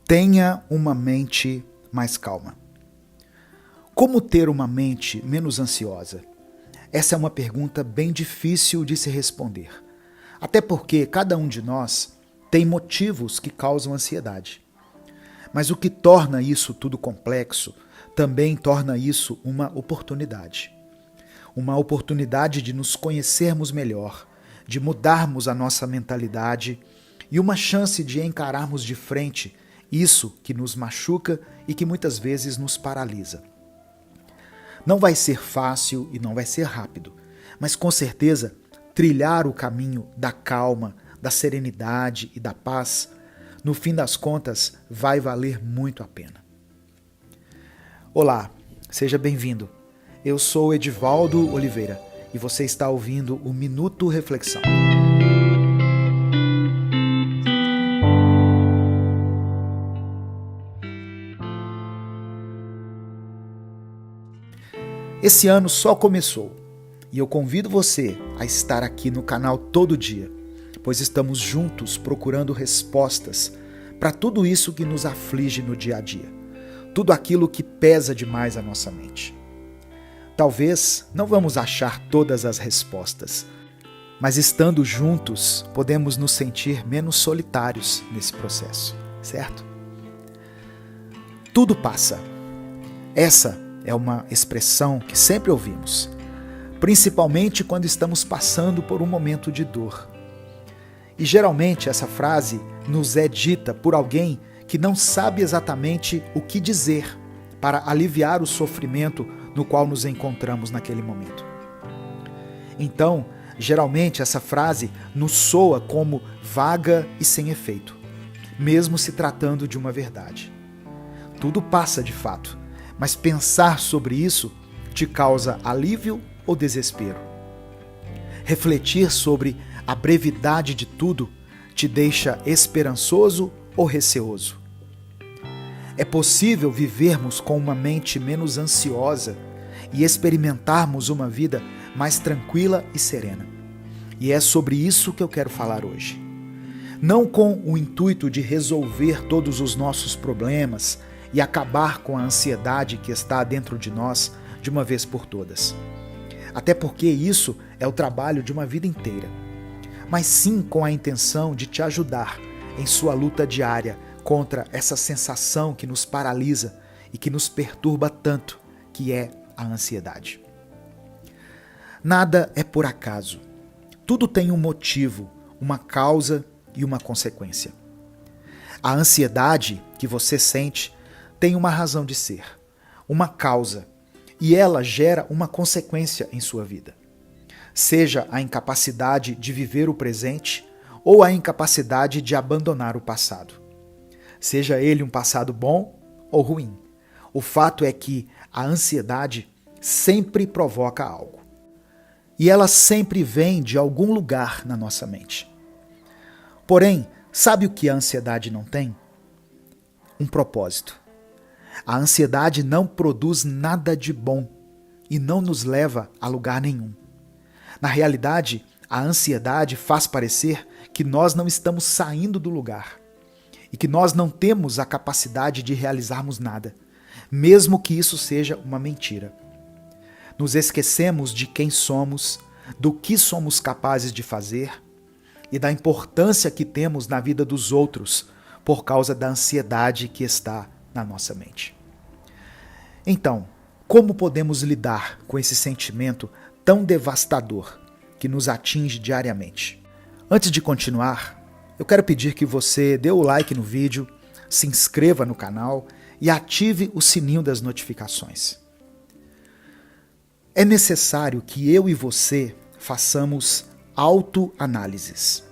Tenha uma mente mais calma. Como ter uma mente menos ansiosa? Essa é uma pergunta bem difícil de se responder. Até porque cada um de nós tem motivos que causam ansiedade. Mas o que torna isso tudo complexo também torna isso uma oportunidade. Uma oportunidade de nos conhecermos melhor, de mudarmos a nossa mentalidade e uma chance de encararmos de frente isso que nos machuca e que muitas vezes nos paralisa. Não vai ser fácil e não vai ser rápido, mas com certeza trilhar o caminho da calma, da serenidade e da paz, no fim das contas, vai valer muito a pena. Olá, seja bem-vindo. Eu sou Edivaldo Oliveira e você está ouvindo o Minuto Reflexão. Esse ano só começou e eu convido você a estar aqui no canal todo dia, pois estamos juntos procurando respostas para tudo isso que nos aflige no dia a dia, tudo aquilo que pesa demais a nossa mente. Talvez não vamos achar todas as respostas, mas estando juntos podemos nos sentir menos solitários nesse processo, certo? Tudo passa. Essa é uma expressão que sempre ouvimos, principalmente quando estamos passando por um momento de dor. E geralmente essa frase nos é dita por alguém que não sabe exatamente o que dizer para aliviar o sofrimento no qual nos encontramos naquele momento. Então, geralmente essa frase nos soa como vaga e sem efeito, mesmo se tratando de uma verdade. Tudo passa de fato, mas pensar sobre isso te causa alívio ou desespero. Refletir sobre a brevidade de tudo te deixa esperançoso ou receoso. É possível vivermos com uma mente menos ansiosa e experimentarmos uma vida mais tranquila e serena. E é sobre isso que eu quero falar hoje. Não com o intuito de resolver todos os nossos problemas e acabar com a ansiedade que está dentro de nós de uma vez por todas. Até porque isso é o trabalho de uma vida inteira. Mas sim com a intenção de te ajudar em sua luta diária contra essa sensação que nos paralisa e que nos perturba tanto, que é a ansiedade. Nada é por acaso. Tudo tem um motivo, uma causa e uma consequência. A ansiedade que você sente tem uma razão de ser, uma causa, e ela gera uma consequência em sua vida. Seja a incapacidade de viver o presente ou a incapacidade de abandonar o passado. Seja ele um passado bom ou ruim. O fato é que a ansiedade sempre provoca algo. E ela sempre vem de algum lugar na nossa mente. Porém, sabe o que a ansiedade não tem? Um propósito. A ansiedade não produz nada de bom e não nos leva a lugar nenhum. Na realidade, a ansiedade faz parecer que nós não estamos saindo do lugar e que nós não temos a capacidade de realizarmos nada, mesmo que isso seja uma mentira. Nos esquecemos de quem somos, do que somos capazes de fazer e da importância que temos na vida dos outros por causa da ansiedade que está na nossa mente. Então, como podemos lidar com esse sentimento tão devastador que nos atinge diariamente? Antes de continuar, eu quero pedir que você dê o like no vídeo, se inscreva no canal e ative o sininho das notificações. É necessário que eu e você façamos autoanálises,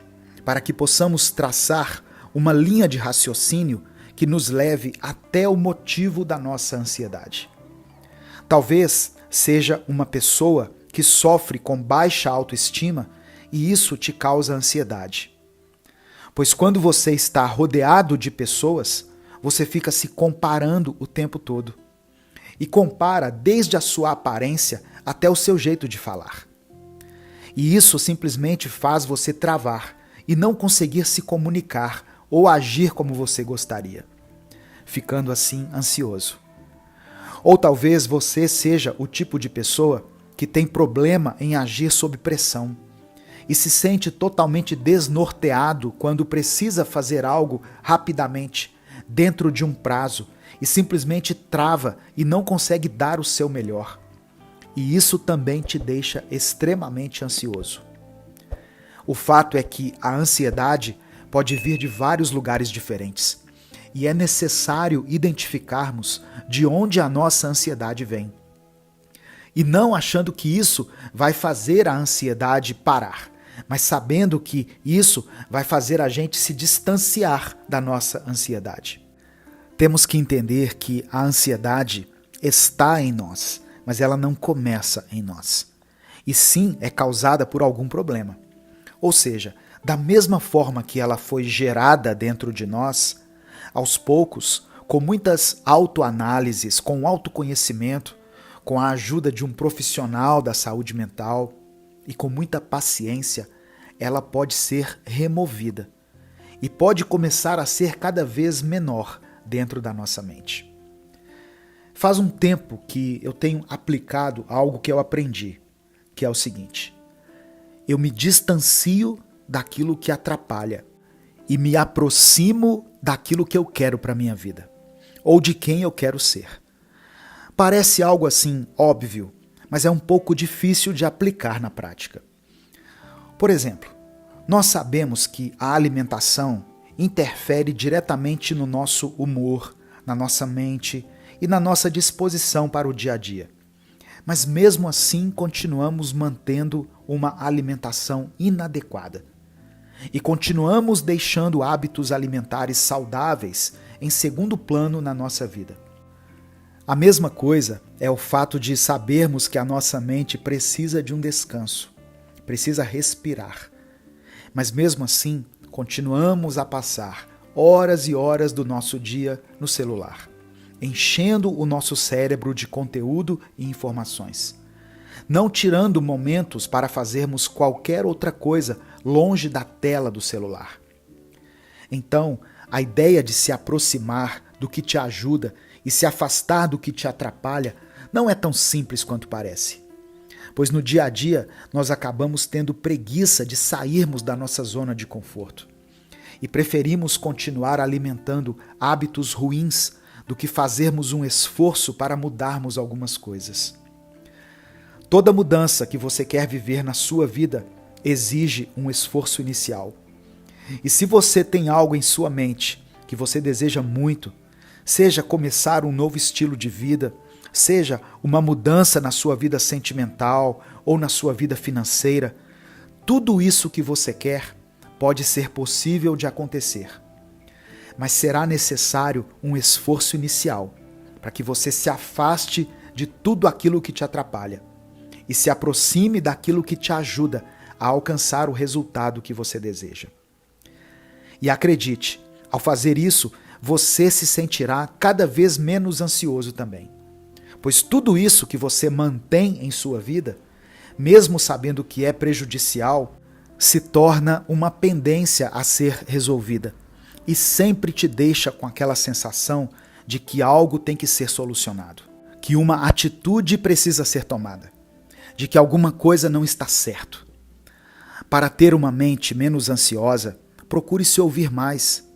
para que possamos traçar uma linha de raciocínio que nos leve até o motivo da nossa ansiedade. Talvez seja uma pessoa que sofre com baixa autoestima e isso te causa ansiedade. Pois quando você está rodeado de pessoas, você fica se comparando o tempo todo. E compara desde a sua aparência até o seu jeito de falar. E isso simplesmente faz você travar e não conseguir se comunicar ou agir como você gostaria. ficando assim ansioso. Ou talvez você seja o tipo de pessoa que tem problema em agir sob pressão e se sente totalmente desnorteado quando precisa fazer algo rapidamente, dentro de um prazo, e simplesmente trava e não consegue dar o seu melhor. E isso também te deixa extremamente ansioso. O fato é que a ansiedade pode vir de vários lugares diferentes, e é necessário identificarmos de onde a nossa ansiedade vem. E não achando que isso vai fazer a ansiedade parar, mas sabendo que isso vai fazer a gente se distanciar da nossa ansiedade. Temos que entender que a ansiedade está em nós, mas ela não começa em nós. E sim é causada por algum problema. Ou seja, da mesma forma que ela foi gerada dentro de nós, aos poucos, com muitas autoanálises, com autoconhecimento, com a ajuda de um profissional da saúde mental e com muita paciência, ela pode ser removida e pode começar a ser cada vez menor dentro da nossa mente. Faz um tempo que eu tenho aplicado algo que eu aprendi, que é o seguinte: eu me distancio daquilo que atrapalha e me aproximo daquilo que eu quero para a minha vida, ou de quem eu quero ser. Parece algo assim óbvio, mas é um pouco difícil de aplicar na prática. Por exemplo, nós sabemos que a alimentação interfere diretamente no nosso humor, na nossa mente e na nossa disposição para o dia a dia. Mas mesmo assim continuamos mantendo uma alimentação inadequada. E continuamos deixando hábitos alimentares saudáveis em segundo plano na nossa vida. A mesma coisa é o fato de sabermos que a nossa mente precisa de um descanso, precisa respirar. Mas mesmo assim, continuamos a passar horas e horas do nosso dia no celular, enchendo o nosso cérebro de conteúdo e informações, não tirando momentos para fazermos qualquer outra coisa longe da tela do celular. Então, a ideia de se aproximar do que te ajuda e se afastar do que te atrapalha não é tão simples quanto parece. Pois no dia a dia nós acabamos tendo preguiça de sairmos da nossa zona de conforto e preferimos continuar alimentando hábitos ruins do que fazermos um esforço para mudarmos algumas coisas. Toda mudança que você quer viver na sua vida exige um esforço inicial. E se você tem algo em sua mente que você deseja muito, seja começar um novo estilo de vida, seja uma mudança na sua vida sentimental ou na sua vida financeira, tudo isso que você quer pode ser possível de acontecer. Mas será necessário um esforço inicial para que você se afaste de tudo aquilo que te atrapalha e se aproxime daquilo que te ajuda a alcançar o resultado que você deseja. E acredite, ao fazer isso, você se sentirá cada vez menos ansioso também. Pois tudo isso que você mantém em sua vida, mesmo sabendo que é prejudicial, se torna uma pendência a ser resolvida e sempre te deixa com aquela sensação de que algo tem que ser solucionado, que uma atitude precisa ser tomada, de que alguma coisa não está certo. Para ter uma mente menos ansiosa, procure se ouvir mais,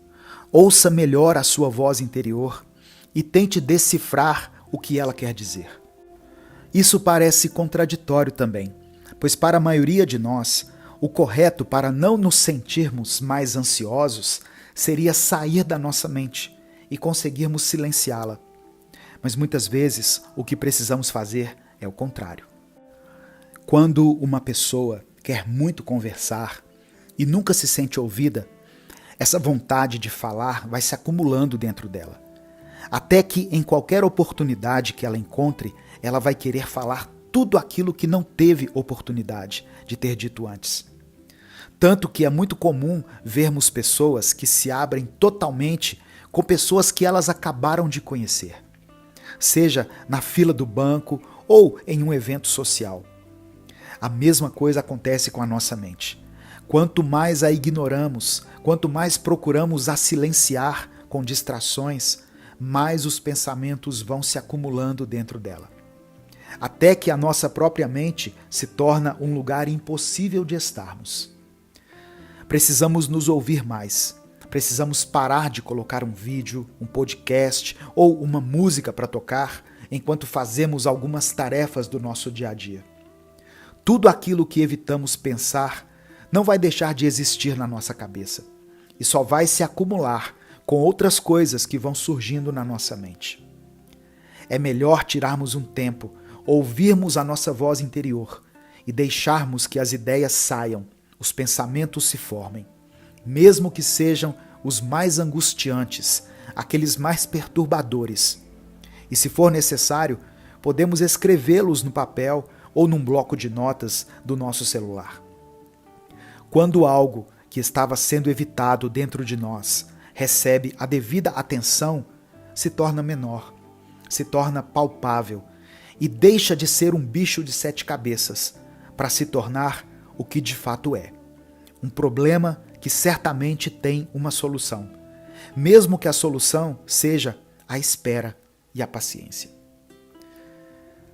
ouça melhor a sua voz interior e tente decifrar o que ela quer dizer. Isso parece contraditório também, pois para a maioria de nós, o correto para não nos sentirmos mais ansiosos seria sair da nossa mente e conseguirmos silenciá-la. Mas muitas vezes o que precisamos fazer é o contrário. Quando uma pessoa quer muito conversar e nunca se sente ouvida, essa vontade de falar vai se acumulando dentro dela. Até que em qualquer oportunidade que ela encontre, ela vai querer falar tudo aquilo que não teve oportunidade de ter dito antes. Tanto que é muito comum vermos pessoas que se abrem totalmente com pessoas que elas acabaram de conhecer, seja na fila do banco ou em um evento social. A mesma coisa acontece com a nossa mente. Quanto mais a ignoramos, quanto mais procuramos a silenciar com distrações, mais os pensamentos vão se acumulando dentro dela, até que a nossa própria mente se torna um lugar impossível de estarmos. Precisamos nos ouvir mais. Precisamos parar de colocar um vídeo, um podcast ou uma música para tocar enquanto fazemos algumas tarefas do nosso dia a dia. Tudo aquilo que evitamos pensar não vai deixar de existir na nossa cabeça e só vai se acumular com outras coisas que vão surgindo na nossa mente. É melhor tirarmos um tempo, ouvirmos a nossa voz interior e deixarmos que as ideias saiam, os pensamentos se formem, mesmo que sejam os mais angustiantes, aqueles mais perturbadores. E se for necessário, podemos escrevê-los no papel ou num bloco de notas do nosso celular. Quando algo que estava sendo evitado dentro de nós recebe a devida atenção, se torna menor, se torna palpável e deixa de ser um bicho de 7 cabeças para se tornar o que de fato é. Um problema que certamente tem uma solução, mesmo que a solução seja a espera e a paciência.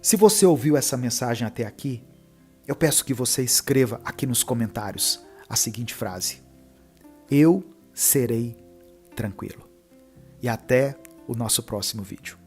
Se você ouviu essa mensagem até aqui, eu peço que você escreva aqui nos comentários a seguinte frase: eu serei tranquilo. E até o nosso próximo vídeo.